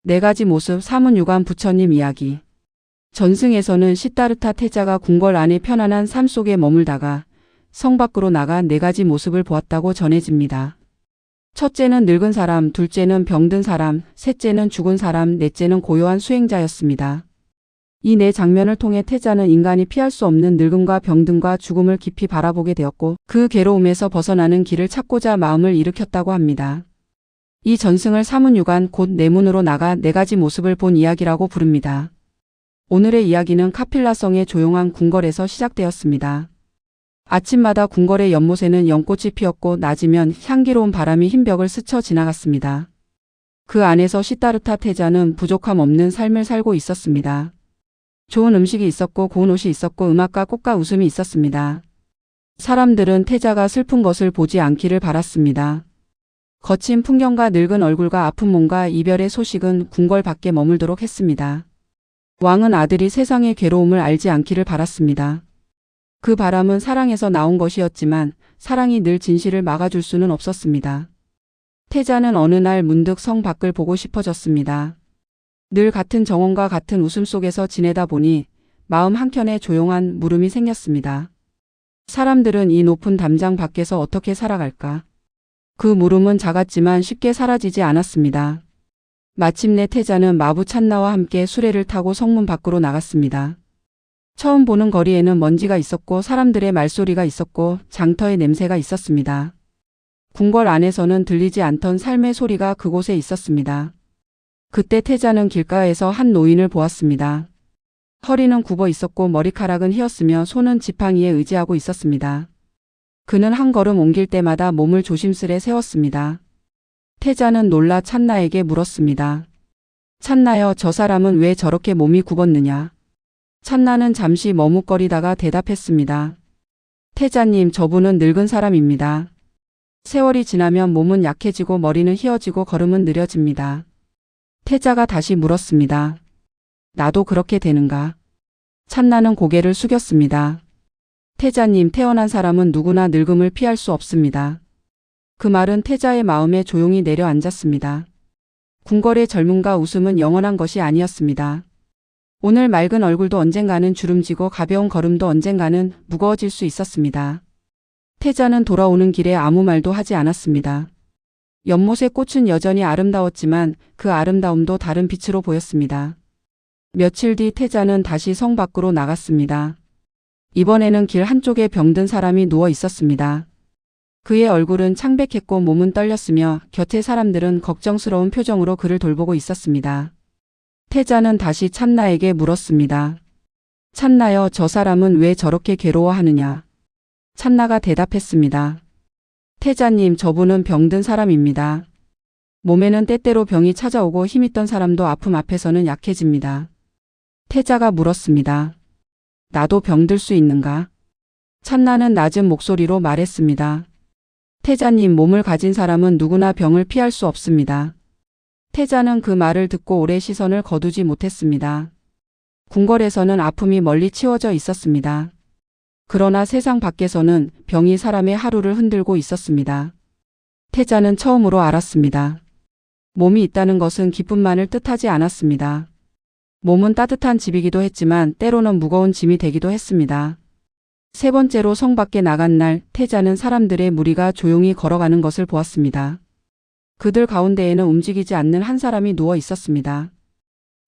4가지 모습 사문유관 부처님 이야기. 전승에서는 시다르타 태자가 궁궐 안의 편안한 삶 속에 머물다가 성 밖으로 나가 4가지 모습을 보았다고 전해집니다. 첫째는 늙은 사람, 둘째는 병든 사람, 셋째는 죽은 사람, 넷째는 고요한 수행자였습니다. 이 4장면을 통해 태자는 인간이 피할 수 없는 늙음과 병듦과 죽음을 깊이 바라보게 되었고 그 괴로움에서 벗어나는 길을 찾고자 마음을 일으켰다고 합니다. 이 전승을 사문유관 곧 내문으로 나가 4가지 모습을 본 이야기라고 부릅니다. 오늘의 이야기는 카필라성의 조용한 궁궐에서 시작되었습니다. 아침마다 궁궐의 연못에는 연꽃이 피었고 낮이면 향기로운 바람이 흰 벽을 스쳐 지나갔습니다. 그 안에서 시다르타 태자는 부족함 없는 삶을 살고 있었습니다. 좋은 음식이 있었고 고운 옷이 있었고 음악과 꽃과 웃음이 있었습니다. 사람들은 태자가 슬픈 것을 보지 않기를 바랐습니다. 거친 풍경과 늙은 얼굴과 아픈 몸과 이별의 소식은 궁궐 밖에 머물도록 했습니다. 왕은 아들이 세상의 괴로움을 알지 않기를 바랐습니다. 그 바람은 사랑에서 나온 것이었지만 사랑이 늘 진실을 막아줄 수는 없었습니다. 태자는 어느 날 문득 성 밖을 보고 싶어졌습니다. 늘 같은 정원과 같은 웃음 속에서 지내다 보니 마음 한켠에 조용한 물음이 생겼습니다. 사람들은 이 높은 담장 밖에서 어떻게 살아갈까? 그 물음은 작았지만 쉽게 사라지지 않았습니다. 마침내 태자는 마부 찬나와 함께 수레를 타고 성문 밖으로 나갔습니다. 처음 보는 거리에는 먼지가 있었고 사람들의 말소리가 있었고 장터의 냄새가 있었습니다. 궁궐 안에서는 들리지 않던 삶의 소리가 그곳에 있었습니다. 그때 태자는 길가에서 한 노인을 보았습니다. 허리는 굽어 있었고 머리카락은 휘었으며 손은 지팡이에 의지하고 있었습니다. 그는 한 걸음 옮길 때마다 몸을 조심스레 세웠습니다. 태자는 놀라 찬나에게 물었습니다. 찬나여, 저 사람은 왜 저렇게 몸이 굽었느냐? 찬나는 잠시 머뭇거리다가 대답했습니다. 태자님, 저분은 늙은 사람입니다. 세월이 지나면 몸은 약해지고 머리는 휘어지고 걸음은 느려집니다. 태자가 다시 물었습니다. 나도 그렇게 되는가? 찬나는 고개를 숙였습니다. 태자님, 태어난 사람은 누구나 늙음을 피할 수 없습니다. 그 말은 태자의 마음에 조용히 내려앉았습니다. 궁궐의 젊음과 웃음은 영원한 것이 아니었습니다. 오늘 맑은 얼굴도 언젠가는 주름지고 가벼운 걸음도 언젠가는 무거워질 수 있었습니다. 태자는 돌아오는 길에 아무 말도 하지 않았습니다. 연못의 꽃은 여전히 아름다웠지만 그 아름다움도 다른 빛으로 보였습니다. 며칠 뒤 태자는 다시 성 밖으로 나갔습니다. 이번에는 길 한쪽에 병든 사람이 누워 있었습니다. 그의 얼굴은 창백했고 몸은 떨렸으며 곁의 사람들은 걱정스러운 표정으로 그를 돌보고 있었습니다. 태자는 다시 찬나에게 물었습니다. 찬나여, 저 사람은 왜 저렇게 괴로워하느냐? 찬나가 대답했습니다. 태자님, 저분은 병든 사람입니다. 몸에는 때때로 병이 찾아오고 힘있던 사람도 아픔 앞에서는 약해집니다. 태자가 물었습니다. 나도 병들 수 있는가? 찬나는 낮은 목소리로 말했습니다. 태자님, 몸을 가진 사람은 누구나 병을 피할 수 없습니다. 태자는 그 말을 듣고 오래 시선을 거두지 못했습니다. 궁궐에서는 아픔이 멀리 치워져 있었습니다. 그러나 세상 밖에서는 병이 사람의 하루를 흔들고 있었습니다. 태자는 처음으로 알았습니다. 몸이 있다는 것은 기쁨만을 뜻하지 않았습니다. 몸은 따뜻한 집이기도 했지만 때로는 무거운 짐이 되기도 했습니다. 3번째로 성 밖에 나간 날 태자는 사람들의 무리가 조용히 걸어가는 것을 보았습니다. 그들 가운데에는 움직이지 않는 한 사람이 누워 있었습니다.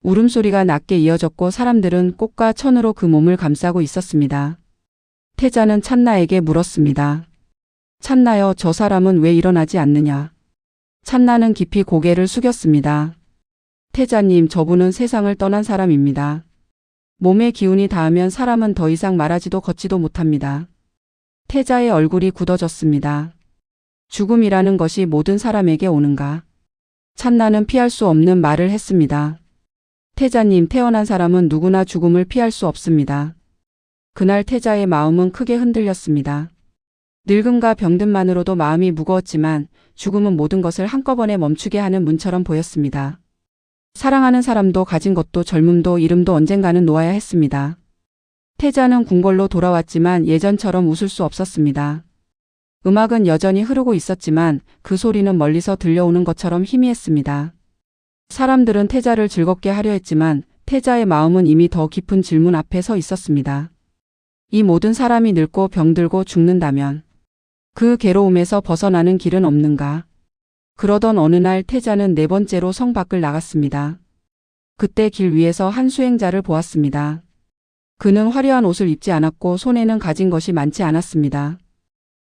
울음소리가 낮게 이어졌고 사람들은 꽃과 천으로 그 몸을 감싸고 있었습니다. 태자는 찬나에게 물었습니다. 찬나여, 저 사람은 왜 일어나지 않느냐? 찬나는 깊이 고개를 숙였습니다. 태자님, 저분은 세상을 떠난 사람입니다. 몸에 기운이 닿으면 사람은 더 이상 말하지도 걷지도 못합니다. 태자의 얼굴이 굳어졌습니다. 죽음이라는 것이 모든 사람에게 오는가? 찬나는 피할 수 없는 말을 했습니다. 태자님, 태어난 사람은 누구나 죽음을 피할 수 없습니다. 그날 태자의 마음은 크게 흔들렸습니다. 늙음과 병듦만으로도 마음이 무거웠지만 죽음은 모든 것을 한꺼번에 멈추게 하는 문처럼 보였습니다. 사랑하는 사람도 가진 것도 젊음도 이름도 언젠가는 놓아야 했습니다. 태자는 궁궐로 돌아왔지만 예전처럼 웃을 수 없었습니다. 음악은 여전히 흐르고 있었지만 그 소리는 멀리서 들려오는 것처럼 희미했습니다. 사람들은 태자를 즐겁게 하려 했지만 태자의 마음은 이미 더 깊은 질문 앞에 서 있었습니다. 이 모든 사람이 늙고 병들고 죽는다면 그 괴로움에서 벗어나는 길은 없는가? 그러던 어느 날 태자는 네 번째로 성 밖을 나갔습니다. 그때 길 위에서 한 수행자를 보았습니다. 그는 화려한 옷을 입지 않았고 손에는 가진 것이 많지 않았습니다.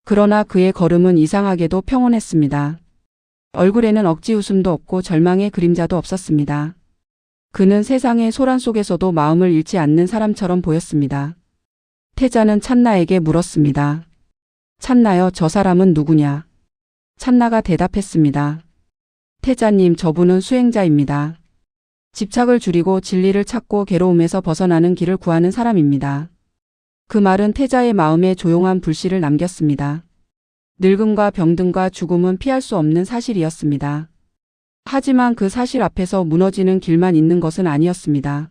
그러나 그의 걸음은 이상하게도 평온했습니다. 얼굴에는 억지 웃음도 없고 절망의 그림자도 없었습니다. 그는 세상의 소란 속에서도 마음을 잃지 않는 사람처럼 보였습니다. 태자는 찬나에게 물었습니다. 찬나여, 저 사람은 누구냐? 찬나가 대답했습니다. 태자님, 저분은 수행자입니다. 집착을 줄이고 진리를 찾고 괴로움에서 벗어나는 길을 구하는 사람입니다. 그 말은 태자의 마음에 조용한 불씨를 남겼습니다. 늙음과 병든과 죽음은 피할 수 없는 사실이었습니다. 하지만 그 사실 앞에서 무너지는 길만 있는 것은 아니었습니다.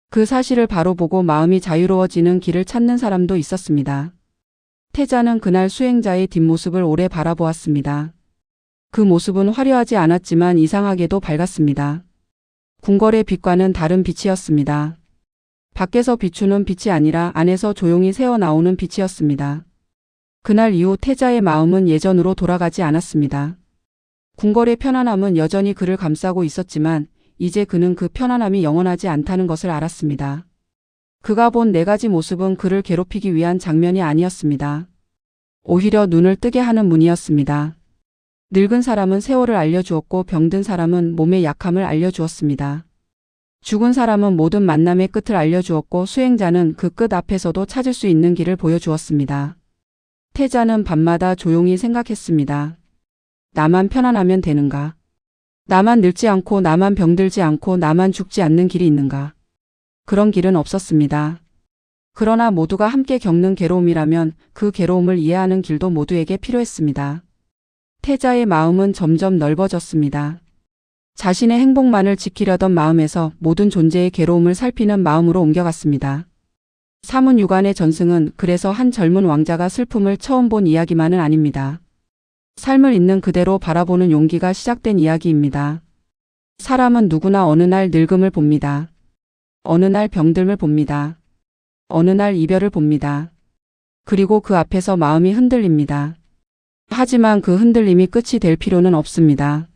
그 사실을 바로 보고 마음이 자유로워지는 길을 찾는 사람도 있었습니다. 태자는 그날 수행자의 뒷모습을 오래 바라보았습니다. 그 모습은 화려하지 않았지만 이상하게도 밝았습니다. 궁궐의 빛과는 다른 빛이었습니다. 밖에서 비추는 빛이 아니라 안에서 조용히 새어나오는 빛이었습니다. 그날 이후 태자의 마음은 예전으로 돌아가지 않았습니다. 궁궐의 편안함은 여전히 그를 감싸고 있었지만 이제 그는 그 편안함이 영원하지 않다는 것을 알았습니다. 그가 본 네 가지 모습은 그를 괴롭히기 위한 장면이 아니었습니다. 오히려 눈을 뜨게 하는 문이었습니다. 늙은 사람은 세월을 알려주었고 병든 사람은 몸의 약함을 알려주었습니다. 죽은 사람은 모든 만남의 끝을 알려주었고 수행자는 그 끝 앞에서도 찾을 수 있는 길을 보여주었습니다. 태자는 밤마다 조용히 생각했습니다. 나만 편안하면 되는가? 나만 늙지 않고 나만 병들지 않고 나만 죽지 않는 길이 있는가? 그런 길은 없었습니다. 그러나 모두가 함께 겪는 괴로움이라면 그 괴로움을 이해하는 길도 모두에게 필요했습니다. 태자의 마음은 점점 넓어졌습니다. 자신의 행복만을 지키려던 마음에서 모든 존재의 괴로움을 살피는 마음으로 옮겨갔습니다. 사문유관의 전승은 그래서 한 젊은 왕자가 슬픔을 처음 본 이야기만은 아닙니다. 삶을 있는 그대로 바라보는 용기가 시작된 이야기입니다. 사람은 누구나 어느 날 늙음을 봅니다. 어느 날 병듦을 봅니다. 어느 날 이별을 봅니다. 그리고 그 앞에서 마음이 흔들립니다. 하지만 그 흔들림이 끝이 될 필요는 없습니다.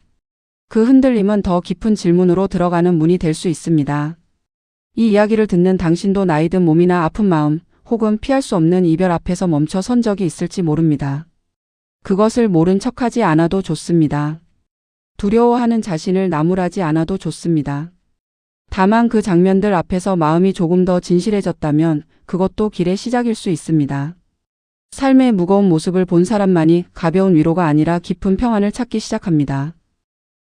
그 흔들림은 더 깊은 질문으로 들어가는 문이 될 수 있습니다. 이 이야기를 듣는 당신도 나이 든 몸이나 아픈 마음 혹은 피할 수 없는 이별 앞에서 멈춰 선 적이 있을지 모릅니다. 그것을 모른 척하지 않아도 좋습니다. 두려워하는 자신을 나무라지 않아도 좋습니다. 다만 그 장면들 앞에서 마음이 조금 더 진실해졌다면 그것도 길의 시작일 수 있습니다. 삶의 무거운 모습을 본 사람만이 가벼운 위로가 아니라 깊은 평안을 찾기 시작합니다.